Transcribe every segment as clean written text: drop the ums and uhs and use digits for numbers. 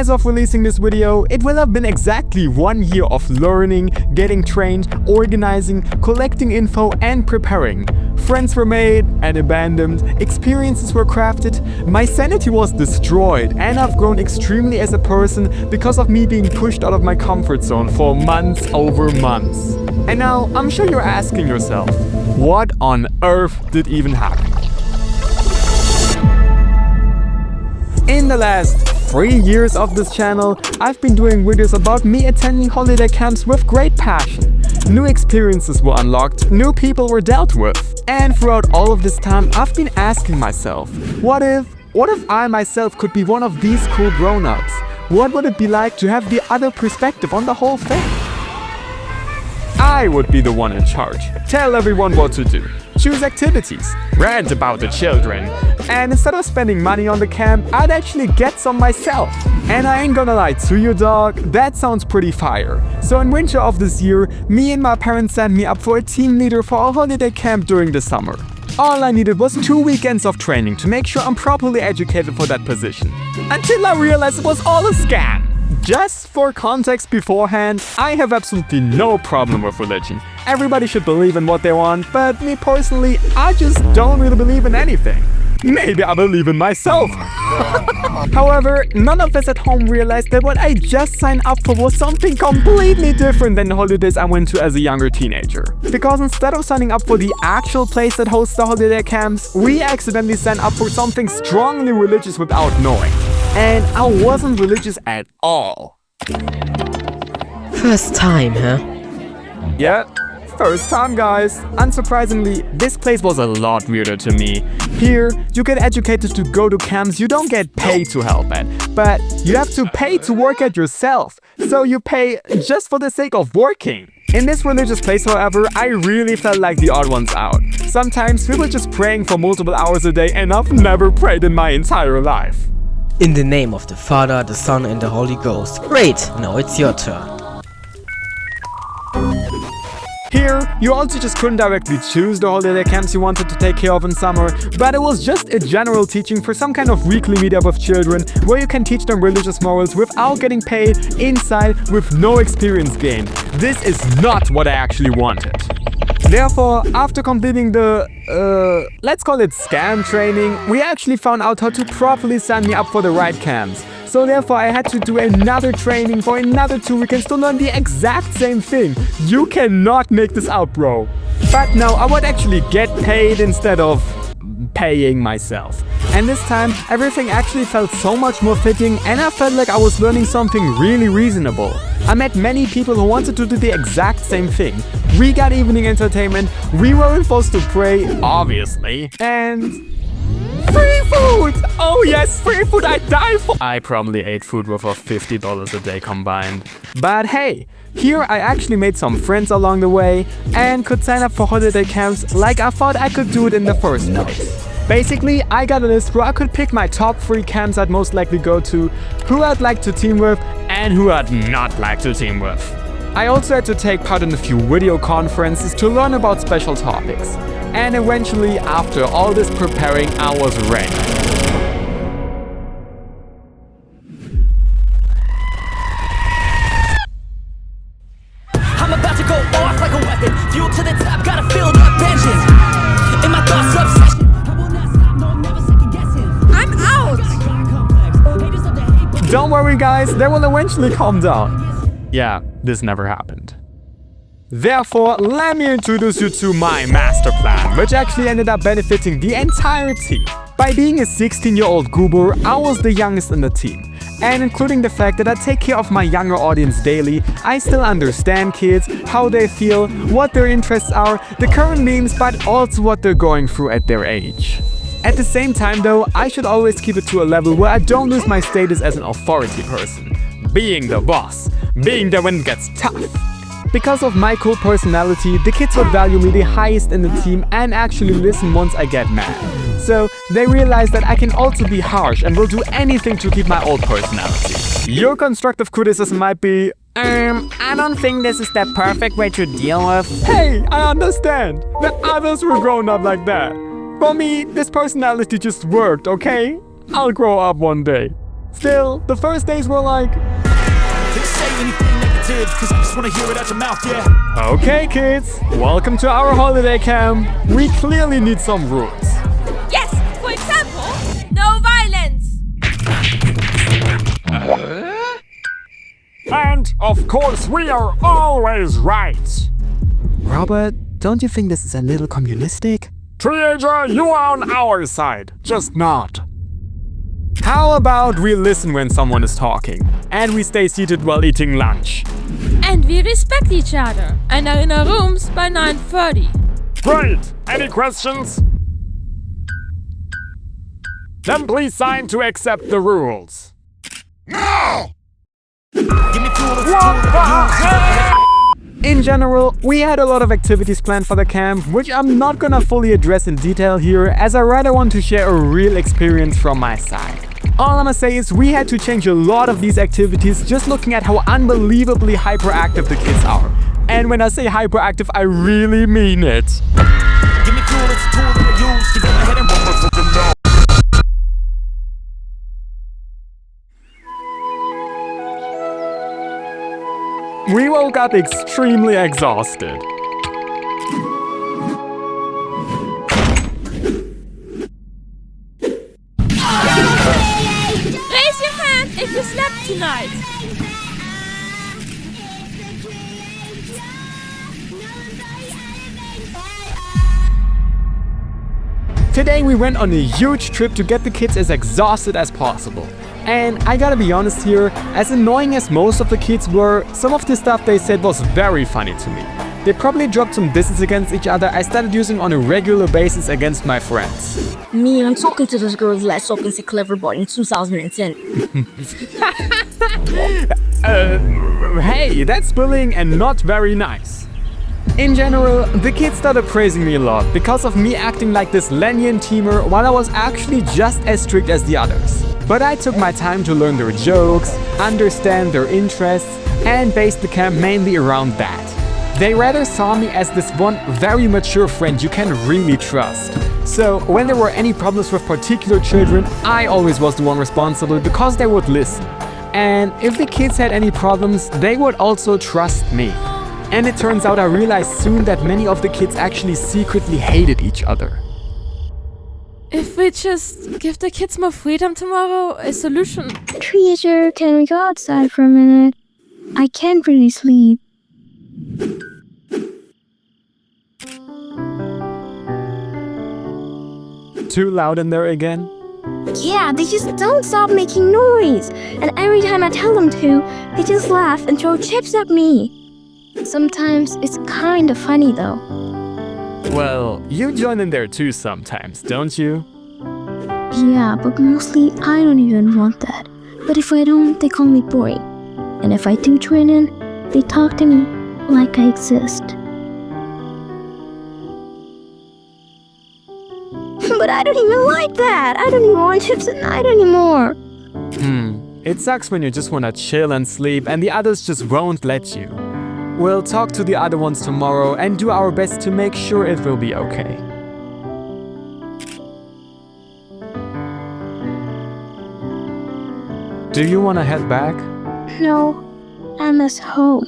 as of releasing this video, it will have been exactly 1 year of learning, getting trained, organizing, collecting info and preparing. Friends were made and abandoned, experiences were crafted, my sanity was destroyed, and I've grown extremely as a person because of me being pushed out of my comfort zone for months over months. And now, I'm sure you're asking yourself, what on earth did even happen? In the last 3 years of this channel, I've been doing videos about me attending holiday camps with great passion. New experiences were unlocked, new people were dealt with. And throughout all of this time, I've been asking myself, what if I myself could be one of these cool grown-ups? What would it be like to have the other perspective on the whole thing? I would be the one in charge. Tell everyone what to do. Choose activities. Rant about the children. And instead of spending money on the camp, I'd actually get some myself. And I ain't gonna lie to you, dog, that sounds pretty fire. So in winter of this year, me and my parents signed me up for a team leader for a holiday camp during the summer. All I needed was 2 weekends of training to make sure I'm properly educated for that position. Until I realized it was all a scam. Just for context beforehand, I have absolutely no problem with religion. Everybody should believe in what they want, but me personally, I just don't really believe in anything. Maybe I believe in myself. However, none of us at home realized that what I just signed up for was something completely different than the holidays I went to as a younger teenager. Because instead of signing up for the actual place that hosts the holiday camps, we accidentally signed up for something strongly religious without knowing. And I wasn't religious at all. First time, huh? Yeah, first time, guys. Unsurprisingly, this place was a lot weirder to me. Here, you get educated to go to camps you don't get paid to help at, but you have to pay to work at yourself. So you pay just for the sake of working. In this religious place, however, I really felt like the odd ones out. Sometimes we were just praying for multiple hours a day, and I've never prayed in my entire life. In the name of the Father, the Son and the Holy Ghost. Great, now it's your turn. Here, you also just couldn't directly choose the holiday camps you wanted to take care of in summer, but it was just a general teaching for some kind of weekly meetup with children where you can teach them religious morals without getting paid, inside, with no experience gained. This is not what I actually wanted. Therefore, after completing the, let's call it scam training, we actually found out how to properly sign me up for the right camps. So therefore, I had to do another training for another 2 weekends to learn the exact same thing. You cannot make this out, bro. But now I would actually get paid instead of paying myself. And this time, everything actually felt so much more fitting, and I felt like I was learning something really reasonable. I met many people who wanted to do the exact same thing. We got evening entertainment, we weren't forced to pray, obviously, and free food! Oh yes, free food I die for! I probably ate food worth of $50 a day combined. But hey, here I actually made some friends along the way and could sign up for holiday camps like I thought I could do it in the first place. Basically, I got a list where I could pick my top 3 camps I'd most likely go to, who I'd like to team with, and who I'd not like to team with. I also had to take part in a few video conferences to learn about special topics. And eventually, after all this preparing, I was ready. I'm about to go off like a weapon. Fuel to the top, gotta fill up engines. In my thoughts, obsession. I will not stop, no, I'm never second guessing. I'm out! Don't worry, guys, they will eventually calm down. Yeah, this never happened. Therefore, let me introduce you to my master plan, which actually ended up benefiting the entire team. By being a 16-year-old goober, I was the youngest in the team. And including the fact that I take care of my younger audience daily, I still understand kids, how they feel, what their interests are, the current memes, but also what they're going through at their age. At the same time though, I should always keep it to a level where I don't lose my status as an authority person. Being the boss, being there when it gets tough. Because of my cool personality, the kids would value me the highest in the team and actually listen once I get mad. So they realize that I can also be harsh and will do anything to keep my old personality. Your constructive criticism might be, I don't think this is the perfect way to deal with. Hey, I understand. The others were grown up like that. For me, this personality just worked, okay? I'll grow up one day. Still, the first days were like, Didn't say anything negative, cause I just wanna hear it out your mouth, yeah. okay kids, welcome to our holiday camp. We clearly need some rules. Yes, for example, no violence. And, of course, we are always right. Robert, don't you think this is a little communistic? Teenager, you are on our side, just not. How about we listen when someone is talking, and we stay seated while eating lunch? And we respect each other and are in our rooms by 9:30. Great! Any questions? Then please sign to accept the rules. Give me fuel, it's cool. In general, we had a lot of activities planned for the camp, which I'm not gonna fully address in detail here, as I rather want to share a real experience from my side. All I'ma say is we had to change a lot of these activities just looking at how unbelievably hyperactive the kids are. And when I say hyperactive, I really mean it. Give me fuel, it's a tool that I use to get my head and run with them down. We woke up extremely exhausted. Raise your hand if you slept tonight. Today we went on a huge trip to get the kids as exhausted as possible. And I gotta be honest here, as annoying as most of the kids were, some of the stuff they said was very funny to me. They probably dropped some disses against each other I started using on a regular basis against my friends. Me, I'm talking to this girl's last talking to Clever Boy in 2010. Hey, that's bullying and not very nice. In general, the kids started praising me a lot because of me acting like this lenient teamer while I was actually just as strict as the others. But I took my time to learn their jokes, understand their interests, and based the camp mainly around that. They rather saw me as this one very mature friend you can really trust. So when there were any problems with particular children, I always was the one responsible because they would listen. And if the kids had any problems, they would also trust me. And it turns out I realized soon that many of the kids actually secretly hated each other. If we just give the kids more freedom tomorrow, a solution. Treasure, can we go outside for a minute? I can't really sleep. Too loud in there again? Yeah, they just don't stop making noise. And every time I tell them to, they just laugh and throw chips at me. Sometimes it's kind of funny though. Well, you join in there too sometimes, don't you? Yeah, but mostly I don't even want that. But if I don't, they call me boring. And if I do join in, they talk to me like I exist. But I don't even like that. I don't even want chips at night anymore. It sucks when you just wanna chill and sleep and the others just won't let you. We'll talk to the other ones tomorrow and do our best to make sure it will be okay. Do you wanna head back? No, I miss home.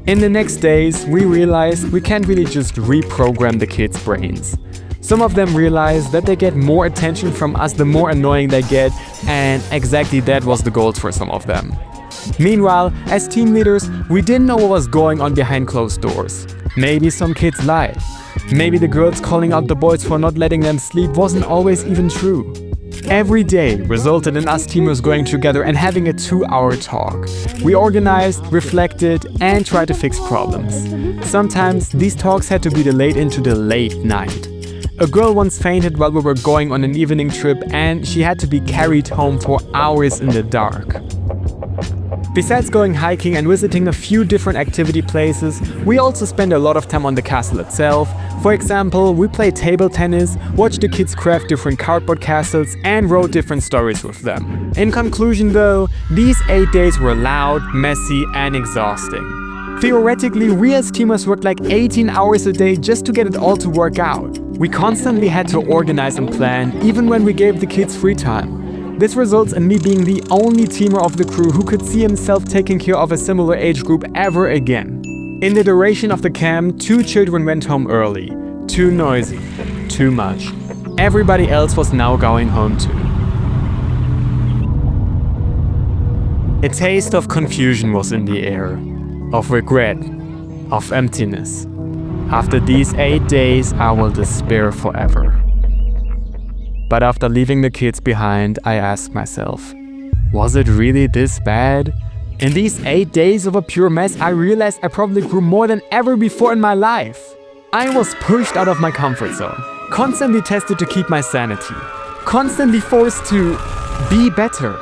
In the next days, we realized we can't really just reprogram the kids' brains. Some of them realized that they get more attention from us the more annoying they get, and exactly that was the goal for some of them. Meanwhile, as team leaders, we didn't know what was going on behind closed doors. Maybe some kids lied. Maybe the girls calling out the boys for not letting them sleep wasn't always even true. Every day resulted in us teamers going together and having a 2-hour talk. We organized, reflected, and tried to fix problems. Sometimes these talks had to be delayed into the late night. A girl once fainted while we were going on an evening trip and she had to be carried home for hours in the dark. Besides going hiking and visiting a few different activity places, we also spend a lot of time on the castle itself. For example, we played table tennis, watched the kids craft different cardboard castles, and wrote different stories with them. In conclusion though, these 8 days were loud, messy, and exhausting. Theoretically, we as teamers worked like 18 hours a day just to get it all to work out. We constantly had to organize and plan, even when we gave the kids free time. This results in me being the only teamer of the crew who could see himself taking care of a similar age group ever again. In the duration of the camp, 2 children went home early. Too noisy. Too much. Everybody else was now going home too. A taste of confusion was in the air. Of regret. Of emptiness. After these 8 days, I will despair forever. But after leaving the kids behind, I asked myself, was it really this bad? In these 8 days of a pure mess, I realized I probably grew more than ever before in my life. I was pushed out of my comfort zone, constantly tested to keep my sanity, constantly forced to be better.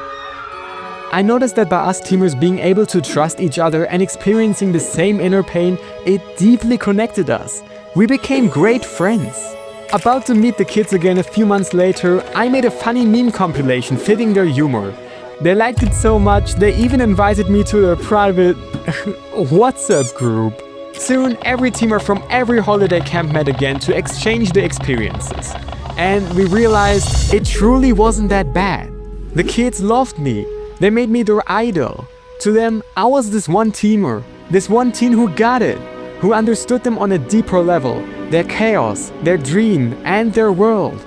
I noticed that by us teamers being able to trust each other and experiencing the same inner pain, it deeply connected us. We became great friends. About to meet the kids again a few months later, I made a funny meme compilation fitting their humor. They liked it so much, they even invited me to their private WhatsApp group. Soon, every teamer from every holiday camp met again to exchange their experiences. And we realized it truly wasn't that bad. The kids loved me. They made me their idol. To them, I was this one teamer, this one teen who got it, who understood them on a deeper level, their chaos, their dream, and their world.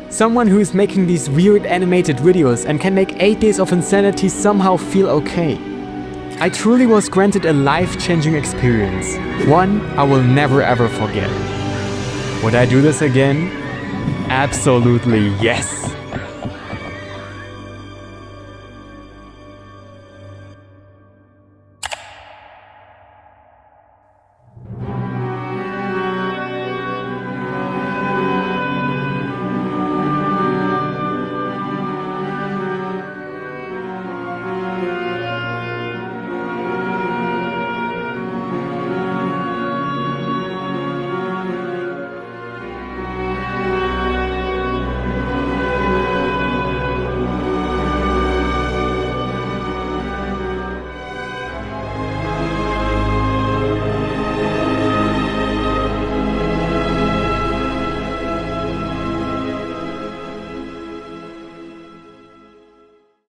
Someone who is making these weird animated videos and can make 8 days of insanity somehow feel okay. I truly was granted a life-changing experience, one I will never ever forget. Would I do this again? Absolutely yes!